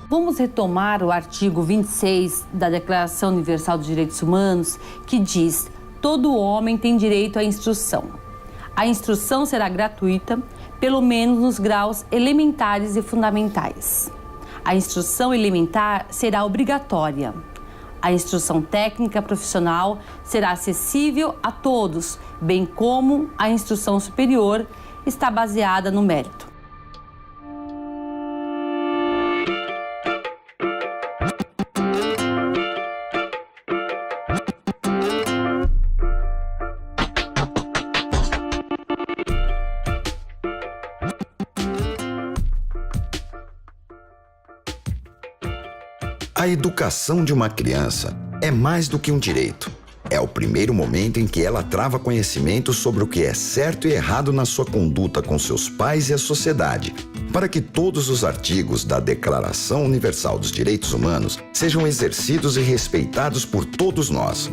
Vamos retomar o artigo 26 da Declaração Universal dos Direitos Humanos, que diz: todo homem tem direito à instrução. A instrução será gratuita, pelo menos nos graus elementares e fundamentais. A instrução elementar será obrigatória. A instrução técnica profissional será acessível a todos, bem como a instrução superior está baseada no mérito. A educação de uma criança é mais do que um direito. É o primeiro momento em que ela trava conhecimento sobre o que é certo e errado na sua conduta com seus pais e a sociedade, para que todos os artigos da Declaração Universal dos Direitos Humanos sejam exercidos e respeitados por todos nós.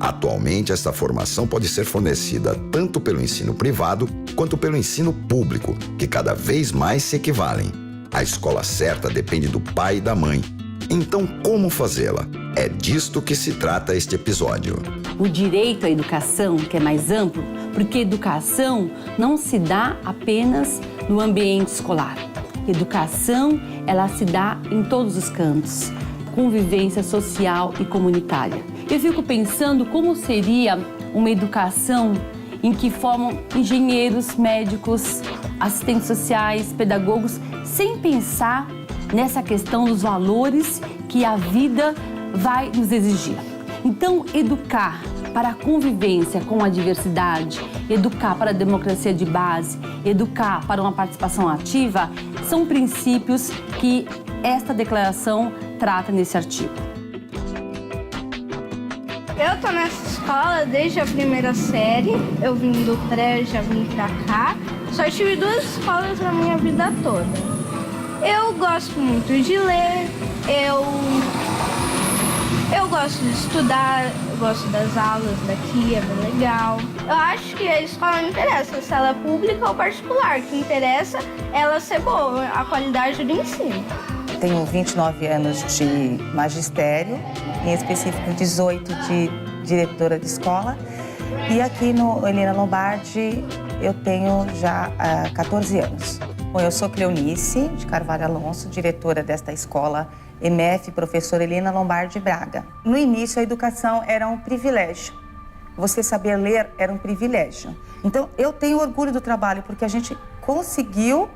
Atualmente, esta formação pode ser fornecida tanto pelo ensino privado quanto pelo ensino público, que cada vez mais se equivalem. A escola certa depende do pai e da mãe. Então, como fazê-la? É disto que se trata este episódio. O direito à educação, que é mais amplo, porque educação não se dá apenas no ambiente escolar. Educação, ela se dá em todos os cantos, convivência social e comunitária. Eu fico pensando como seria uma educação em que formam engenheiros, médicos, assistentes sociais, pedagogos, sem pensar nessa questão dos valores que a vida vai nos exigir. Então, educar para a convivência com a diversidade, educar para a democracia de base, educar para uma participação ativa, são princípios que esta declaração trata nesse artigo. Eu tô nessa escola desde a primeira série, eu vim do pré, já vim pra cá, só tive 2 escolas na minha vida toda. Eu gosto muito de ler, eu gosto de estudar, eu gosto das aulas daqui, é bem legal. Eu acho que a escola não interessa se ela é pública ou particular, o que interessa é ela ser boa, a qualidade do ensino. Tenho 29 anos de magistério, em específico 18 de diretora de escola. E aqui no Helena Lombardi eu tenho já 14 anos. Bom, eu sou Cleonice de Carvalho Alonso, diretora desta escola EMF, professora Helena Lombardi Braga. No início, a educação era um privilégio. Você saber ler era um privilégio. Então, eu tenho orgulho do trabalho, porque a gente conseguiu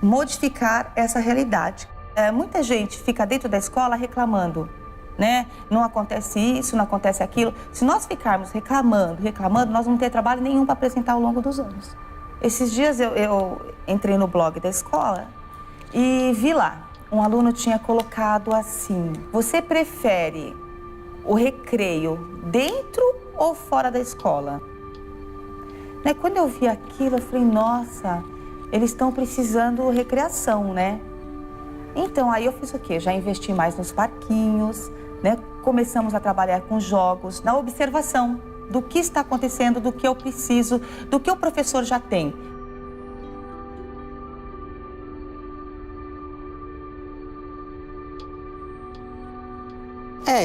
modificar essa realidade. Muita gente fica dentro da escola reclamando, né? Não acontece isso, não acontece aquilo. Se nós ficarmos reclamando, nós não vamos ter trabalho nenhum para apresentar ao longo dos anos. Esses dias eu entrei no blog da escola e vi lá, um aluno tinha colocado assim: você prefere o recreio dentro ou fora da escola? Né? Quando eu vi aquilo, eu falei, nossa, eles estão precisando de recreação, né? Então, aí eu fiz o quê? Já investi mais nos parquinhos, né? Começamos a trabalhar com jogos, na observação do que está acontecendo, do que eu preciso, do que o professor já tem.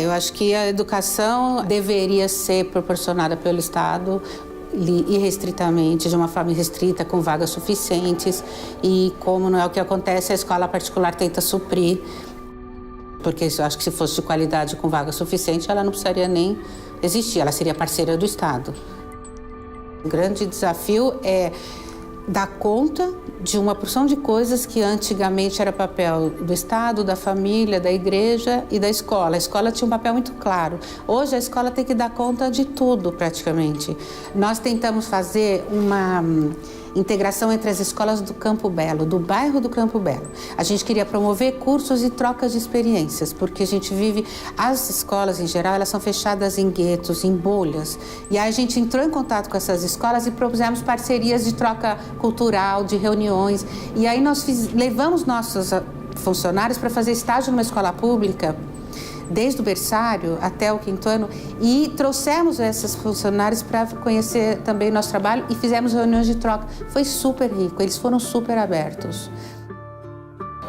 Eu acho que a educação deveria ser proporcionada pelo Estado irrestritamente, de uma forma irrestrita, com vagas suficientes. E como não é o que acontece, a escola particular tenta suprir, porque eu acho que se fosse de qualidade com vaga suficiente, ela não precisaria nem existir, ela seria parceira do Estado. O grande desafio é dar conta de uma porção de coisas que antigamente era papel do Estado, da família, da igreja e da escola. A escola tinha um papel muito claro. Hoje a escola tem que dar conta de tudo, praticamente. Nós tentamos fazer uma integração entre as escolas do Campo Belo, do bairro do Campo Belo. A gente queria promover cursos e trocas de experiências, porque a gente vive, as escolas em geral, elas são fechadas em guetos, em bolhas. E aí a gente entrou em contato com essas escolas e propusemos parcerias de troca cultural, de reuniões. E aí nós levamos nossos funcionários para fazer estágio numa escola pública, desde o berçário até o 5º ano, e trouxemos esses funcionários para conhecer também o nosso trabalho e fizemos reuniões de troca. Foi super rico, eles foram super abertos.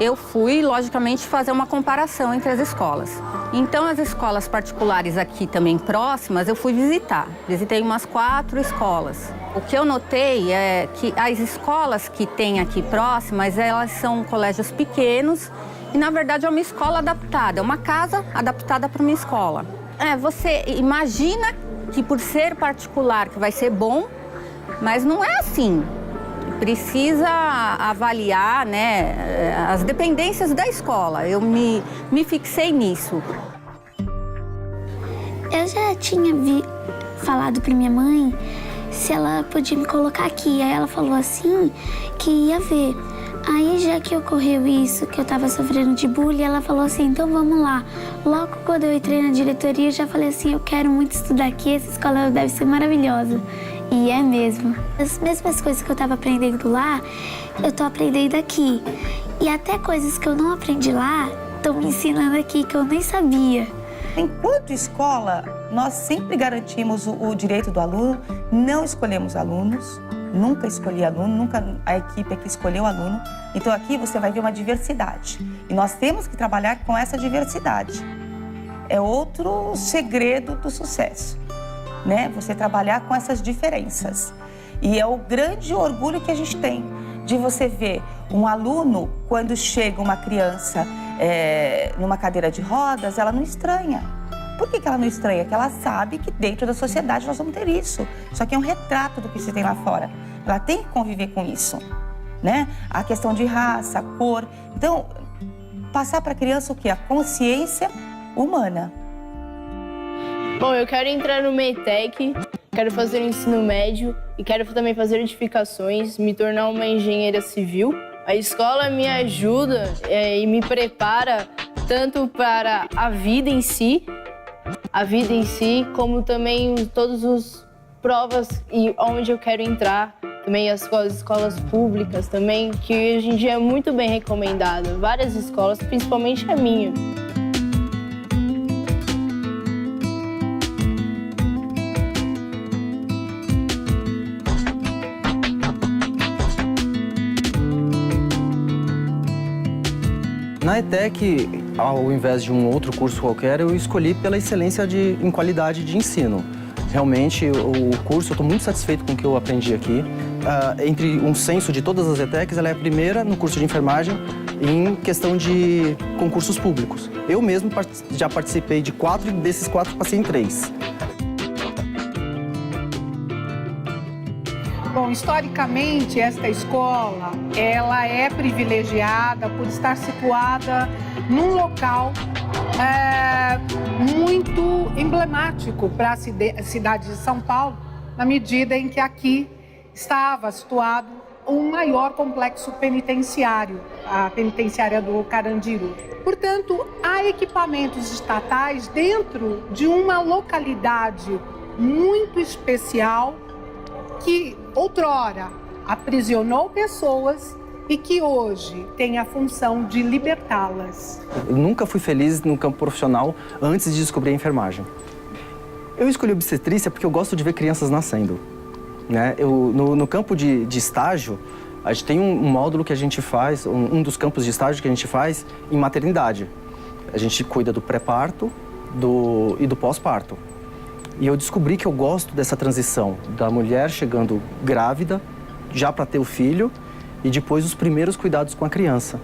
eu fui, logicamente, fazer uma comparação entre as escolas. Então, as escolas particulares aqui também próximas, eu fui visitar. Visitei umas 4 escolas. O que eu notei é que as escolas que tem aqui próximas, elas são colégios pequenos e, na verdade, é uma escola adaptada, é uma casa adaptada para uma escola. Você imagina que por ser particular que vai ser bom, mas não é assim. Precisa avaliar, né, as dependências da escola. Eu me fixei nisso. Eu já tinha falado para minha mãe se ela podia me colocar aqui. Aí ela falou assim que ia ver. Aí, já que ocorreu isso, que eu tava sofrendo de bullying, ela falou assim, então vamos lá. Logo quando eu entrei na diretoria, eu já falei assim, eu quero muito estudar aqui, essa escola deve ser maravilhosa. E é mesmo. As mesmas coisas que eu tava aprendendo lá, eu tô aprendendo aqui. E até coisas que eu não aprendi lá, estão me ensinando aqui, que eu nem sabia. Enquanto escola, nós sempre garantimos o direito do aluno, não escolhemos alunos, nunca escolhi aluno, nunca a equipe aqui escolheu aluno. Então aqui você vai ver uma diversidade. E nós temos que trabalhar com essa diversidade. É outro segredo do sucesso, né? Você trabalhar com essas diferenças. E é o grande orgulho que a gente tem de você ver um aluno, quando chega uma criança numa cadeira de rodas, ela não estranha. Por que ela não estranha? Porque ela sabe que dentro da sociedade nós vamos ter isso. Só que é um retrato do que se tem lá fora. Ela tem que conviver com isso, né? A questão de raça, cor. Então, passar para a criança o quê? A consciência humana. Bom, eu quero entrar no MEITEC, quero fazer o ensino médio e quero também fazer edificações, me tornar uma engenheira civil. A escola me ajuda e me prepara tanto para a vida em si, como também todas as provas e onde eu quero entrar. Também as escolas públicas também, que hoje em dia é muito bem recomendada. Várias escolas, principalmente a minha. Na ETEC, ao invés de um outro curso qualquer, eu escolhi pela excelência em qualidade de ensino. Realmente, o curso, eu estou muito satisfeito com o que eu aprendi aqui. Entre um censo de todas as ETECs, ela é a primeira no curso de enfermagem em questão de concursos públicos. Eu mesmo já participei de 4 e desses 4 passei em 3. Bom, historicamente, esta escola, ela é privilegiada por estar situada num local muito emblemático para a cidade de São Paulo, na medida em que aqui estava situado um maior complexo penitenciário, a penitenciária do Carandiru. Portanto, há equipamentos estatais dentro de uma localidade muito especial que outrora aprisionou pessoas e que hoje tem a função de libertá-las. Eu nunca fui feliz no campo profissional antes de descobrir a enfermagem. Eu escolhi obstetrícia porque eu gosto de ver crianças nascendo, né? No campo de estágio, a gente tem um módulo que a gente faz, um dos campos de estágio que a gente faz em maternidade. A gente cuida do pré-parto e do pós-parto. E eu descobri que eu gosto dessa transição da mulher chegando grávida, já para ter o filho, e depois os primeiros cuidados com a criança.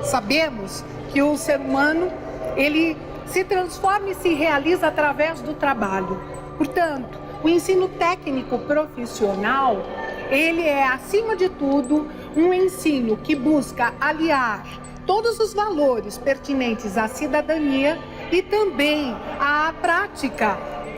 Sabemos que o ser humano, ele se transforma e se realiza através do trabalho. Portanto, o ensino técnico profissional, ele é, acima de tudo, um ensino que busca aliar todos os valores pertinentes à cidadania e também à prática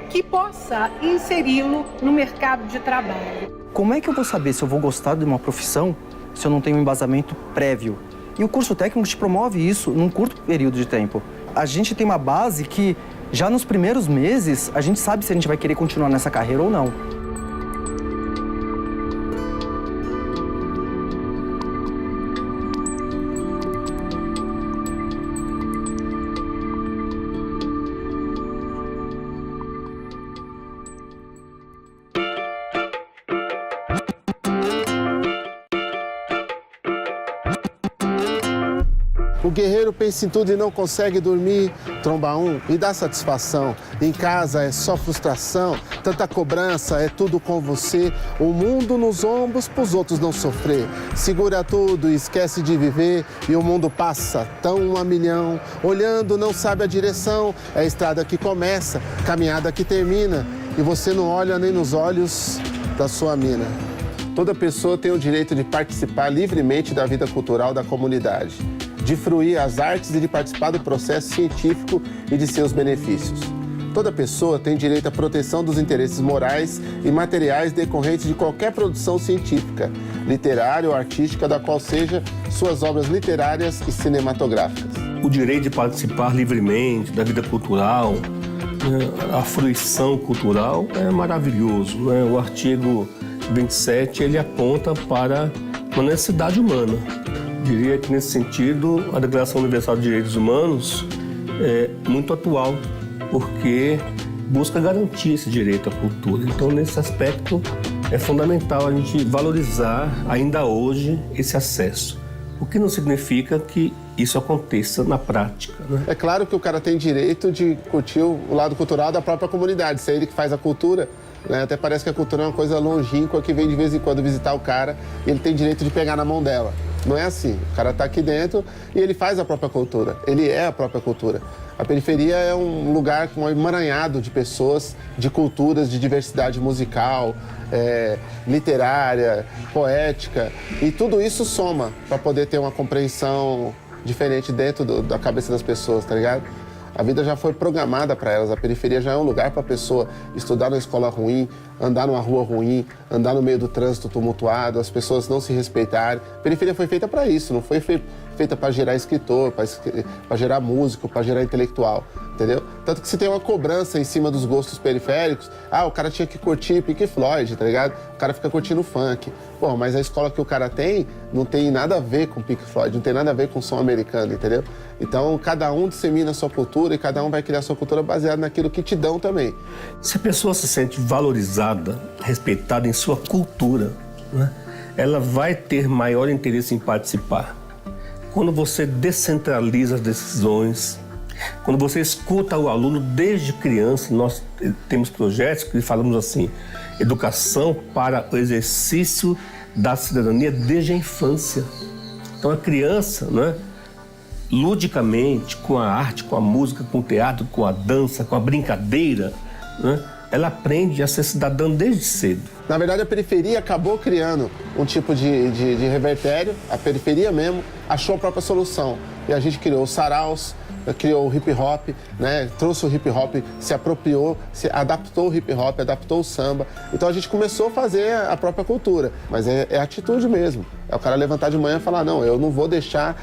que possa inseri-lo no mercado de trabalho. Como é que eu vou saber se eu vou gostar de uma profissão se eu não tenho um embasamento prévio? E o curso técnico te promove isso num curto período de tempo. A gente tem uma base que, já nos primeiros meses, a gente sabe se a gente vai querer continuar nessa carreira ou não. O guerreiro pensa em tudo e não consegue dormir. Tromba um e dá satisfação. Em casa é só frustração, tanta cobrança, é tudo com você. O mundo nos ombros pros outros não sofrer. Segura tudo e esquece de viver. E o mundo passa tão a milhão. Olhando não sabe a direção. É a estrada que começa, caminhada que termina. E você não olha nem nos olhos da sua mina. Toda pessoa tem o direito de participar livremente da vida cultural da comunidade, de fruir as artes e de participar do processo científico e de seus benefícios. Toda pessoa tem direito à proteção dos interesses morais e materiais decorrentes de qualquer produção científica, literária ou artística, da qual seja suas obras literárias e cinematográficas. O direito de participar livremente da vida cultural, a fruição cultural é maravilhoso. O artigo 27, ele aponta para uma necessidade humana. Diria que, nesse sentido, a Declaração Universal de Direitos Humanos é muito atual, porque busca garantir esse direito à cultura. Então, nesse aspecto, é fundamental a gente valorizar, ainda hoje, esse acesso. O que não significa que isso aconteça na prática, né? É claro que o cara tem direito de curtir o lado cultural da própria comunidade. Se é ele que faz a cultura, né? Até parece que a cultura é uma coisa longínqua que vem de vez em quando visitar o cara e ele tem direito de pegar na mão dela. Não é assim. O cara está aqui dentro e ele faz a própria cultura. Ele é a própria cultura. A periferia é um lugar com um emaranhado de pessoas, de culturas, de diversidade musical, literária, poética. E tudo isso soma para poder ter uma compreensão diferente dentro da cabeça das pessoas, tá ligado? A vida já foi programada para elas. A periferia já é um lugar para a pessoa estudar numa escola ruim, andar numa rua ruim, andar no meio do trânsito tumultuado, as pessoas não se respeitarem. A periferia foi feita para isso, não foi feita para gerar escritor, para gerar músico, para gerar intelectual, entendeu? Tanto que se tem uma cobrança em cima dos gostos periféricos, o cara tinha que curtir Pink Floyd, tá ligado? O cara fica curtindo funk. Pô, mas a escola que o cara tem não tem nada a ver com Pink Floyd, não tem nada a ver com som americano, entendeu? Então, cada um dissemina a sua cultura e cada um vai criar a sua cultura baseada naquilo que te dão também. Se a pessoa se sente valorizada, respeitada em sua cultura, né, ela vai ter maior interesse em participar. Quando você descentraliza as decisões, quando você escuta o aluno desde criança, nós temos projetos que falamos assim, educação para o exercício da cidadania desde a infância. Então a criança, né, ludicamente, com a arte, com a música, com o teatro, com a dança, com a brincadeira, né, ela aprende a ser cidadã desde cedo. Na verdade, a periferia acabou criando um tipo de revertério, a periferia mesmo achou a própria solução. E a gente criou os saraus, criou o hip hop, né? Trouxe o hip hop, se apropriou, se adaptou o hip hop, adaptou o samba. Então a gente começou a fazer a própria cultura, mas é atitude mesmo. É o cara levantar de manhã e falar, não, eu não vou deixar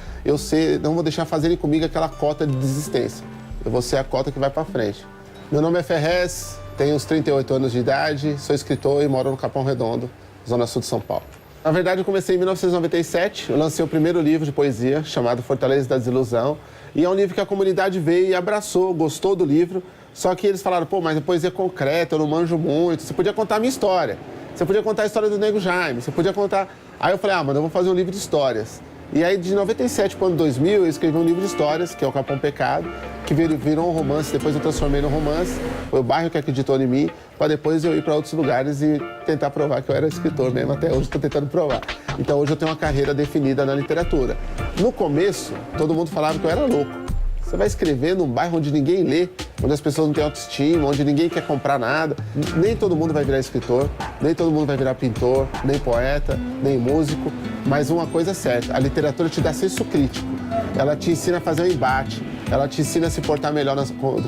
não vou deixar fazerem comigo aquela cota de desistência. Eu vou ser a cota que vai para frente. Meu nome é Ferrez, tenho uns 38 anos de idade, sou escritor e moro no Capão Redondo, zona sul de São Paulo. Na verdade, eu comecei em 1997, eu lancei o primeiro livro de poesia, chamado Fortaleza da Desilusão, e é um livro que a comunidade veio e abraçou, gostou do livro, só que eles falaram, pô, mas a poesia é concreta, eu não manjo muito, você podia contar a minha história, você podia contar a história do Nego Jaime, você podia contar... Aí eu falei, mano, eu vou fazer um livro de histórias. E aí, de 97 para o ano 2000, eu escrevi um livro de histórias, que é o Capão Pecado, que virou um romance, depois eu transformei no romance. Foi o bairro que acreditou em mim, para depois eu ir para outros lugares e tentar provar que eu era escritor mesmo. Até hoje estou tentando provar. Então hoje eu tenho uma carreira definida na literatura. No começo, todo mundo falava que eu era louco. Você vai escrever num bairro onde ninguém lê, onde as pessoas não têm autoestima, onde ninguém quer comprar nada. Nem todo mundo vai virar escritor, nem todo mundo vai virar pintor, nem poeta, nem músico. Mas uma coisa é certa, a literatura te dá senso crítico. Ela te ensina a fazer um embate, ela te ensina a se portar melhor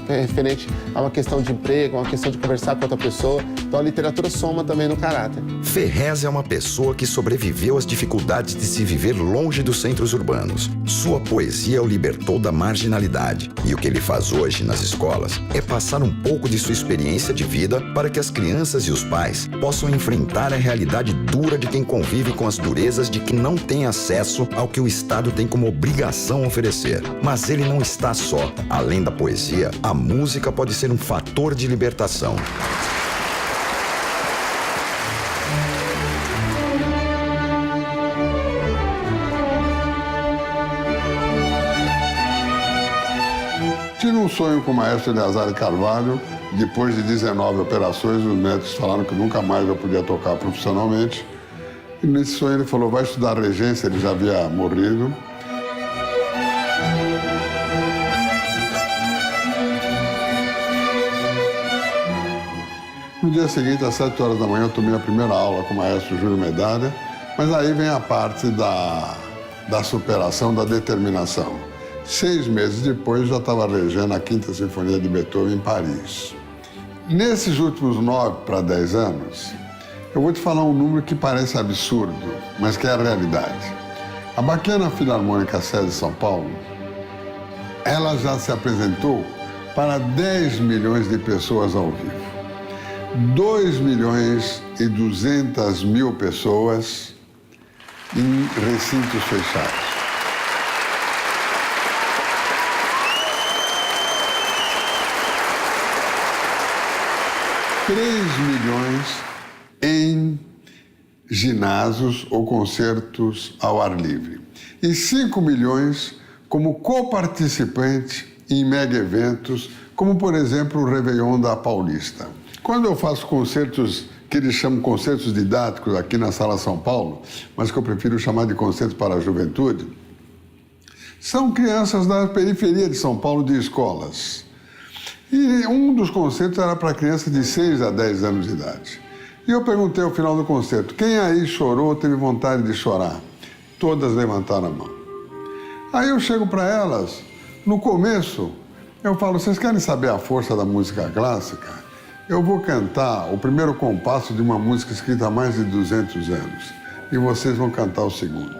referente a uma questão de emprego, a uma questão de conversar com outra pessoa. Então a literatura soma também no caráter. Ferrez é uma pessoa que sobreviveu às dificuldades de se viver longe dos centros urbanos. Sua poesia o libertou da marginalidade. E o que ele faz hoje nas escolas é passar um pouco de sua experiência de vida para que as crianças e os pais possam enfrentar a realidade dura de quem convive com as durezas de quem não tem acesso ao que o Estado tem como obrigação oferecer. Mas ele não está só. Além da poesia, a música pode ser um fator de libertação. sonho com o maestro Eleazar Carvalho. Depois de 19 operações, os médicos falaram que nunca mais eu podia tocar profissionalmente. E nesse sonho ele falou, vai estudar regência, ele já havia morrido. No dia seguinte, às 7 horas da manhã, eu tomei a primeira aula com o maestro Júlio Medalha, mas aí vem a parte da superação, da determinação. 6 meses depois, eu já estava regendo a Quinta Sinfonia de Beethoven em Paris. Nesses últimos 9 para 10 anos, eu vou te falar um número que parece absurdo, mas que é a realidade. A Baquiana Filarmônica Sede de São Paulo, ela já se apresentou para 10 milhões de pessoas ao vivo. 2.200.000 pessoas em recintos fechados. $3 milhões em ginásios ou concertos ao ar livre. E 5 milhões como coparticipante em mega eventos, como, por exemplo, o Réveillon da Paulista. Quando eu faço concertos que eles chamam concertos didáticos aqui na Sala São Paulo, mas que eu prefiro chamar de concertos para a juventude, são crianças da periferia de São Paulo, de escolas. E um dos concertos era para crianças de 6 a 10 anos de idade. E eu perguntei ao final do concerto, quem aí chorou, teve vontade de chorar? Todas levantaram a mão. Aí eu chego para elas, no começo, eu falo, vocês querem saber a força da música clássica? Eu vou cantar o primeiro compasso de uma música escrita há mais de 200 anos. E vocês vão cantar o segundo.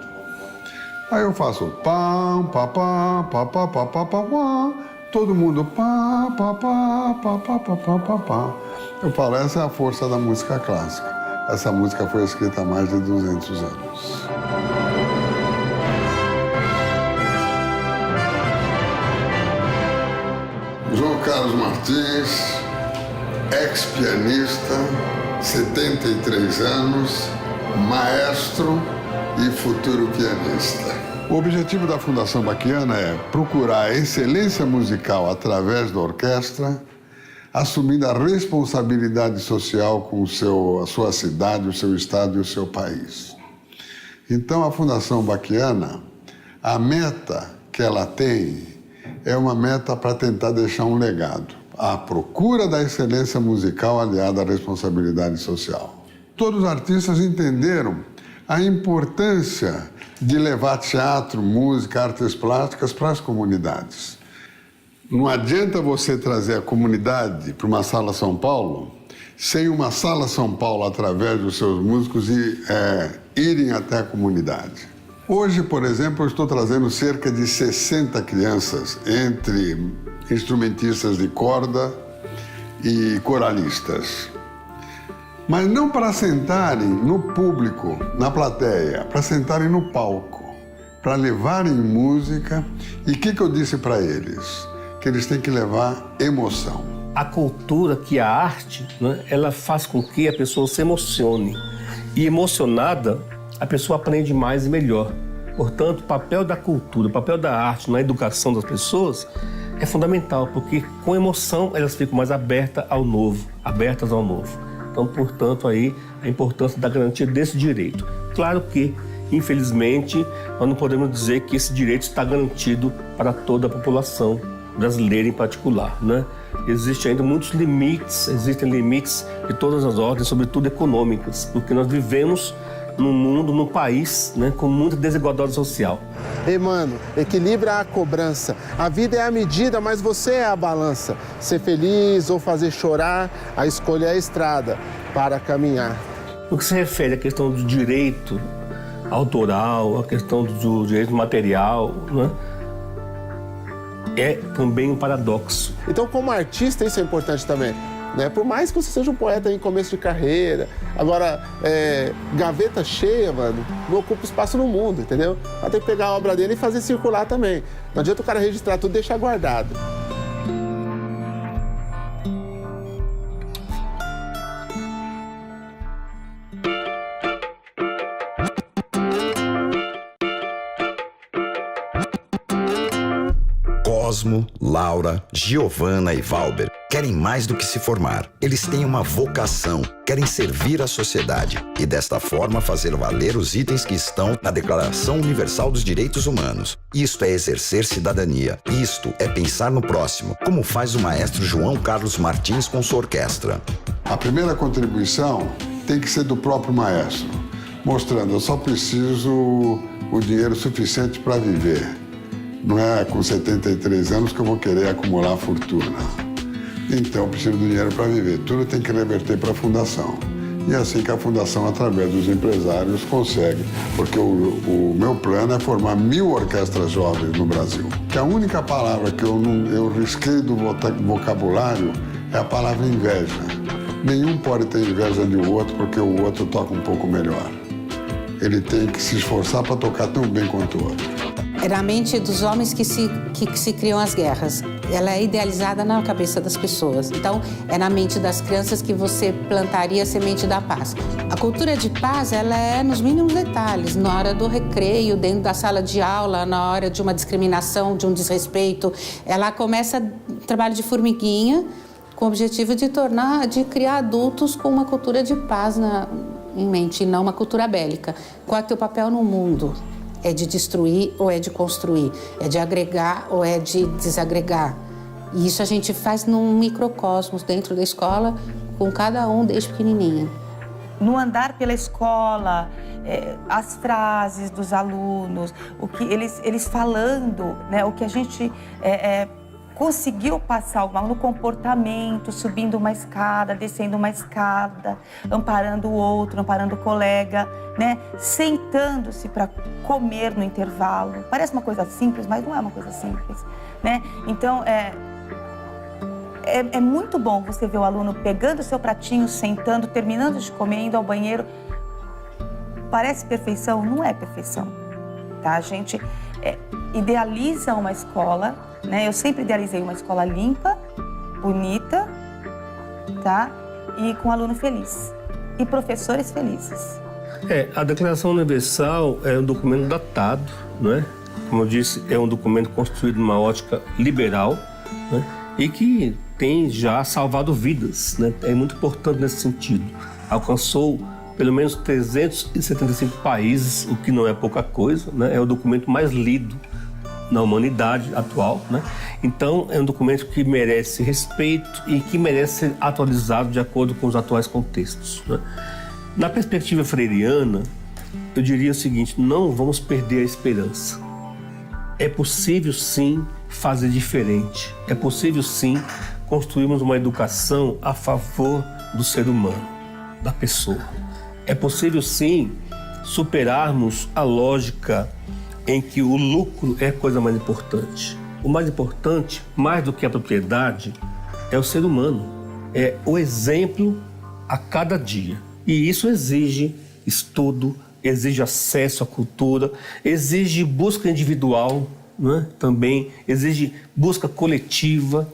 Aí eu faço pam, pá, pá, pá, pá, pá, pá, pá, pá. Todo mundo pá, pá, pá, pá, pá, pá, pá, pá, pá. Eu falo, essa é a força da música clássica. Essa música foi escrita há mais de 200 anos. João Carlos Martins, ex-pianista, 73 anos, maestro e futuro pianista. O objetivo da Fundação Baquiana é procurar a excelência musical através da orquestra, assumindo a responsabilidade social com a sua cidade, o seu estado e o seu país. Então, a Fundação Baquiana, a meta que ela tem é uma meta para tentar deixar um legado. A procura da excelência musical aliada à responsabilidade social. Todos os artistas entenderam a importância de levar teatro, música, artes plásticas para as comunidades. Não adianta você trazer a comunidade para uma Sala São Paulo sem uma Sala São Paulo, através dos seus músicos, irem até a comunidade. Hoje, por exemplo, eu estou trazendo cerca de 60 crianças, entre instrumentistas de corda e coralistas. Mas não para sentarem no público, na plateia, para sentarem no palco, para levarem música. E o que eu disse para eles? Que eles têm que levar emoção. A cultura, que é a arte, né, ela faz com que a pessoa se emocione. E emocionada, a pessoa aprende mais e melhor. Portanto, o papel da cultura, o papel da arte na educação das pessoas é fundamental, porque com emoção elas ficam mais abertas ao novo. Então, portanto, aí a importância da garantia desse direito. Claro que, infelizmente, nós não podemos dizer que esse direito está garantido para toda a população brasileira em particular, né? Existem ainda muitos limites, existem limites de todas as ordens, sobretudo econômicas, porque nós vivemos num mundo, num país, né, com muita desigualdade social. Ei, mano, equilibra a cobrança. A vida é a medida, mas você é a balança. Ser feliz ou fazer chorar, a escolha é a estrada para caminhar. No que se refere à questão do direito autoral, a questão do direito material, né, é também um paradoxo. Então, como artista, isso é importante também. Né? Por mais que você seja um poeta em começo de carreira, agora, gaveta cheia, mano, não ocupa espaço no mundo, entendeu? Ela tem que pegar a obra dele e fazer circular também. Não adianta o cara registrar tudo e deixar guardado. Cosmo, Laura, Giovana e Valber querem mais do que se formar. Eles têm uma vocação, querem servir a sociedade e, desta forma, fazer valer os itens que estão na Declaração Universal dos Direitos Humanos. Isto é exercer cidadania. Isto é pensar no próximo, como faz o maestro João Carlos Martins com sua orquestra. A primeira contribuição tem que ser do próprio maestro, mostrando: eu só preciso o dinheiro suficiente para viver. Não é com 73 anos que eu vou querer acumular fortuna. Então, eu preciso do dinheiro para viver. Tudo tem que reverter para a fundação. E é assim que a fundação, através dos empresários, consegue. Porque o meu plano é formar 1000 orquestras jovens no Brasil. Que a única palavra que eu risquei do vocabulário é a palavra inveja. Nenhum pode ter inveja de outro porque o outro toca um pouco melhor. Ele tem que se esforçar para tocar tão bem quanto o outro. É na mente dos homens que se criam as guerras. Ela é idealizada na cabeça das pessoas. Então, é na mente das crianças que você plantaria a semente da paz. A cultura de paz, ela é nos mínimos detalhes. Na hora do recreio, dentro da sala de aula, na hora de uma discriminação, de um desrespeito. Ela começa trabalho de formiguinha, com o objetivo de criar adultos com uma cultura de paz em mente, e não uma cultura bélica. Qual é o teu papel no mundo? É de destruir ou é de construir? É de agregar ou é de desagregar? E isso a gente faz num microcosmos dentro da escola, com cada um desde pequenininho. No andar pela escola, as frases dos alunos, o que eles falando, né, o que a gente conseguiu passar no comportamento, subindo uma escada, descendo uma escada, amparando o outro, amparando o colega, né? Sentando-se para comer no intervalo. Parece uma coisa simples, mas não é uma coisa simples, né? Então, é muito bom você ver o aluno pegando o seu pratinho, sentando, terminando de comer, indo ao banheiro. Parece perfeição? Não é perfeição, tá? A gente idealiza uma escola, né? Eu sempre idealizei uma escola limpa, bonita, tá? E com aluno feliz. E professores felizes. A Declaração Universal é um documento datado, não é? Como eu disse, é um documento construído numa ótica liberal, né? E que tem já salvado vidas, né? É muito importante nesse sentido. Alcançou pelo menos 375 países, o que não é pouca coisa, né? É o documento mais lido na humanidade atual, né? Então, é um documento que merece respeito e que merece ser atualizado de acordo com os atuais contextos, né? Na perspectiva freiriana, eu diria o seguinte: não vamos perder a esperança. É possível, sim, fazer diferente. É possível, sim, construirmos uma educação a favor do ser humano, da pessoa. É possível, sim, superarmos a lógica em que o lucro é a coisa mais importante. O mais importante, mais do que a propriedade, é o ser humano. É o exemplo a cada dia. E isso exige estudo, exige acesso à cultura, exige busca individual, né? Também exige busca coletiva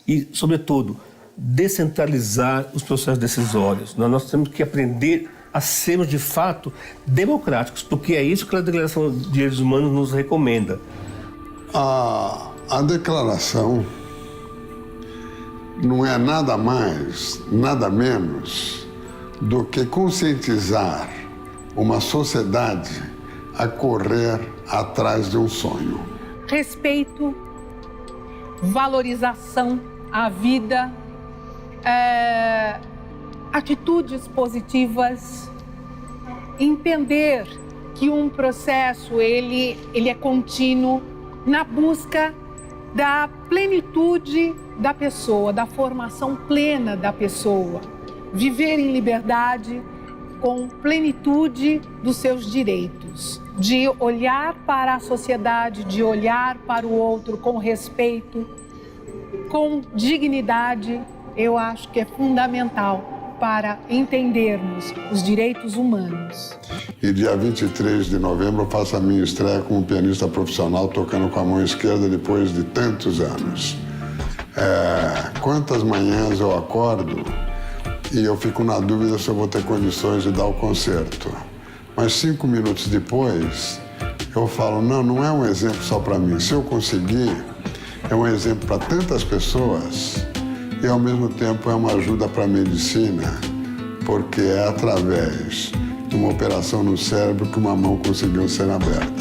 e, sobretudo, descentralizar os processos decisórios. Nós temos que aprender a sermos, de fato, democráticos, porque é isso que a Declaração de Direitos Humanos nos recomenda. A declaração não é nada mais, nada menos do que conscientizar uma sociedade a correr atrás de um sonho. Respeito, valorização à vida, atitudes positivas, entender que um processo ele é contínuo na busca da plenitude da pessoa, da formação plena da pessoa, viver em liberdade com plenitude dos seus direitos, de olhar para a sociedade, de olhar para o outro com respeito, com dignidade. Eu acho que é fundamental para entendermos os direitos humanos. E dia 23 de novembro eu faço a minha estreia como pianista profissional, tocando com a mão esquerda depois de tantos anos. Quantas manhãs eu acordo e eu fico na dúvida se eu vou ter condições de dar o concerto. Mas 5 minutos depois, eu falo, não é um exemplo só para mim. Se eu conseguir, é um exemplo para tantas pessoas e, ao mesmo tempo, é uma ajuda para a medicina, porque é através de uma operação no cérebro que uma mão conseguiu ser aberta.